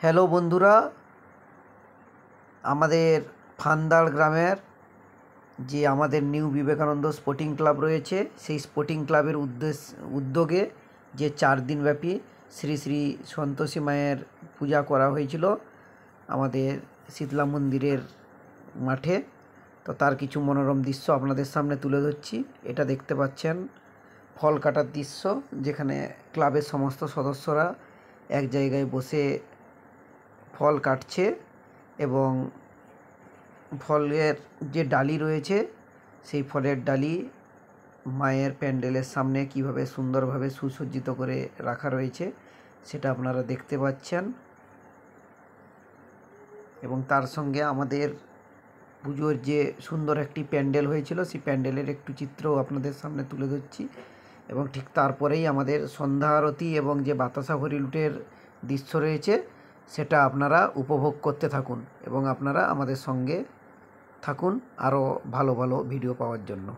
Hello বন্ধুরা, আমাদের ফান্দাল গ্রামের যে আমাদের নিউ বিবেকানন্দ স্পোর্টিং ক্লাব রয়েছে, সেই স্পোর্টিং ক্লাবের উদ্যোগে যে 4 দিনব্যাপী শ্রী শ্রী সন্তোষী মায়ের পূজা করা হয়েছিল আমাদের শীতলা মন্দিরের মাঠে। তো তার কিছু মনোরম দৃশ্য আপনাদের সামনে তুলে ধরছি। এটা দেখতে পাচ্ছেন ফল কাটার দৃশ্য, যেখানে ক্লাবের সমস্ত সদস্যরা এক জায়গায় বসে ফল কাটছে এবং ফলের যে ডালি রয়েছে সেই ফলের ডালি মায়ের প্যান্ডেলের সামনে কিভাবে সুন্দরভাবে সুসজ্জিত করে রাখা রয়েছে সেটা আপনারা দেখতে পাচ্ছেন। এবং তার সঙ্গে আমাদের পুজোর যে সুন্দর একটি প্যান্ডেল হয়েছিল সেই প্যান্ডেলের একটু চিত্রও আপনাদের সামনে তুলে ধরছি। এবং ঠিক তারপরেই আমাদের সন্ধ্যা আরতি এবং যে বাতাসা হরিলুটের দৃশ্য রয়েছে সেটা আপনারা উপভোগ করতে থাকুন এবং আপনারা আমাদের সঙ্গে থাকুন আরও ভালো ভালো ভিডিও পাওয়ার জন্য।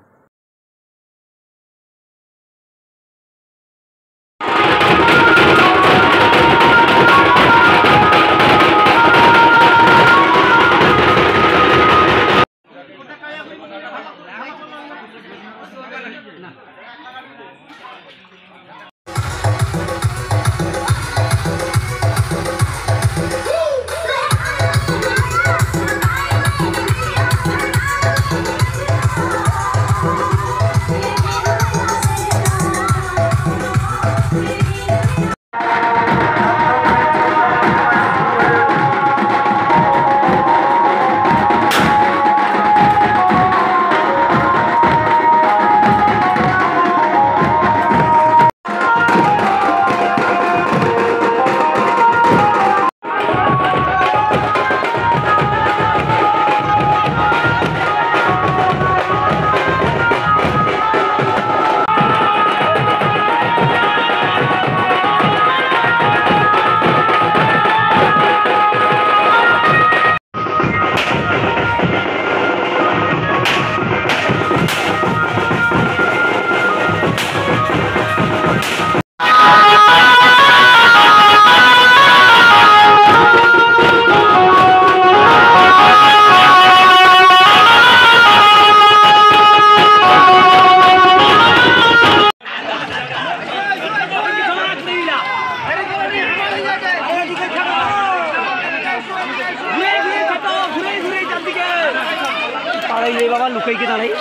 বাবা লুকাই কে দাঁড়াই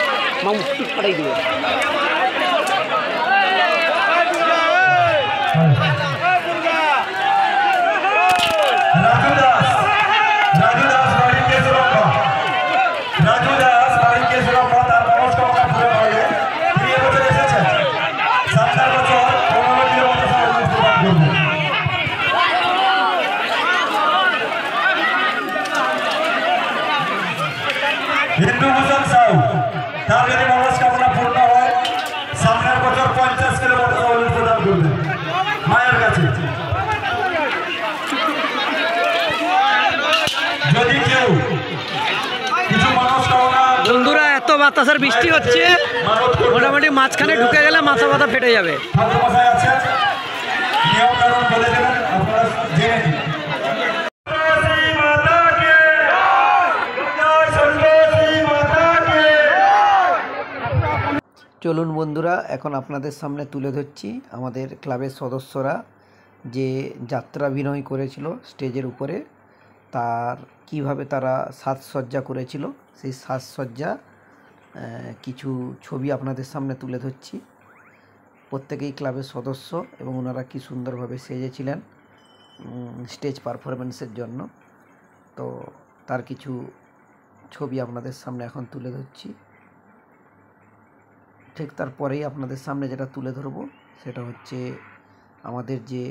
মা মুক্তি পাঠাই দিবে। হিন্দু মুসলমান সাউ তার যদি মনস্কামনা পূর্ণ হয় সামনের বছর 50 কিলো চাউল প্রদান করবে মায়ের কাছে। যদি কেউ কিছু মনস্কামনা, বন্ধুরা এত বাতাসের বৃষ্টি হচ্ছে, মোটামুটি মাঝখানে ঢুকে গেলে মাথা ব্যথা ফেটে যাবে। ঠাকুরমশাই আছেন, নিয়ম কানুন বলে দেবেন, আপনারা জেনে নিন। চলুন বন্ধুরা, এখন আপনাদের সামনে তুলে ধরছি আমাদের ক্লাবের সদস্যরা যে যাত্রাভিনয় করেছিল স্টেজের উপরে, তার কিভাবে তারা সাজসজ্জা করেছিল সেই সাজসজ্জা কিছু ছবি আপনাদের সামনে তুলে ধরছি। প্রত্যেকেই ক্লাবের সদস্য এবং ওনারা কি সুন্দরভাবে সেজেছিলেন স্টেজ পারফরমেন্সের জন্য। তো তার কিছু ছবি আপনাদের সামনে এখন তুলে ধরছি। ঠিক তারপরেই আপনাদের সামনে যেটা তুলে ধরবো সেটা হচ্ছে আমাদের যে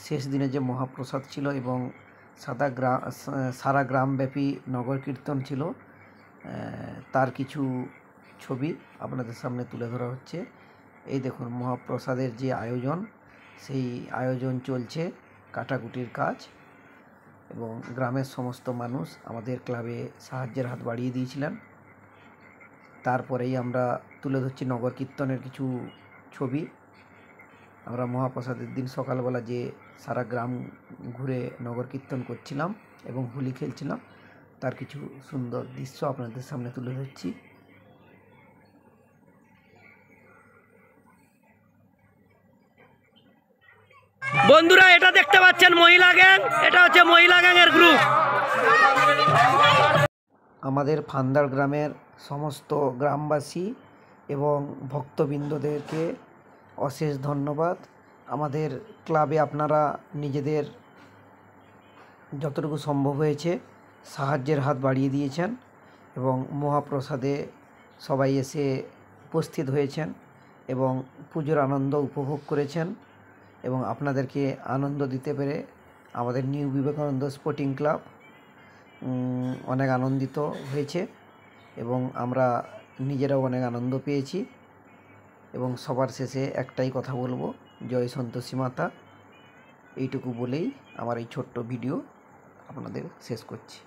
শেষ দিনে যে মহাপ্রসাদ ছিল এবং সারা গ্রামব্যাপী নগর কীর্তন ছিল, তার কিছু ছবি আপনাদের সামনে তুলে ধরা হচ্ছে। এই দেখুন মহাপ্রসাদের যে আয়োজন, সেই আয়োজন চলছে, কাটাকুটির কাজ, এবং গ্রামের সমস্ত মানুষ আমাদের ক্লাবে সাহায্যের হাত বাড়িয়ে দিয়েছিলেন। তারপরেই আমরা তুলে ধরছি নগর কীর্তনের কিছু ছবি। আমরা মহাপ্রসাদের দিন সকালবেলা যে সারা গ্রাম ঘুরে নগর কীর্তন করছিলাম এবং হোলি খেলছিলাম, তার কিছু সুন্দর দৃশ্য আপনাদের সামনে তুলে ধরছি। বন্ধুরা, এটা দেখতে পাচ্ছেন মহিলা গ্যাং, এটা হচ্ছে মহিলা গ্যাংয়ের গ্রুপ। আমাদের ফান্দার গ্রামের সমস্ত গ্রামবাসী এবং ভক্তবৃন্দদেরকে অশেষ ধন্যবাদ। আমাদের ক্লাবে আপনারা নিজেদের যতটুকু সম্ভব হয়েছে সাহায্যের হাত বাড়িয়ে দিয়েছেন এবং মহাপ্রসাদে সবাই এসে উপস্থিত হয়েছেন এবং পুজোর আনন্দ উপভোগ করেছেন এবং আপনাদেরকে আনন্দ দিতে পেরে আমাদের নিউ বিবেকানন্দ স্পোর্টিং ক্লাব অনেক আনন্দিত হয়েছে এবং আমরা নিজেরাও অনেক আনন্দ পেয়েছি। এবং সবার শেষে একটাই কথা বলবো, জয় সন্তোষী মাতা। এইটুকু বলেই আমার এই ছোট্ট ভিডিও আপনাদের শেষ করছি।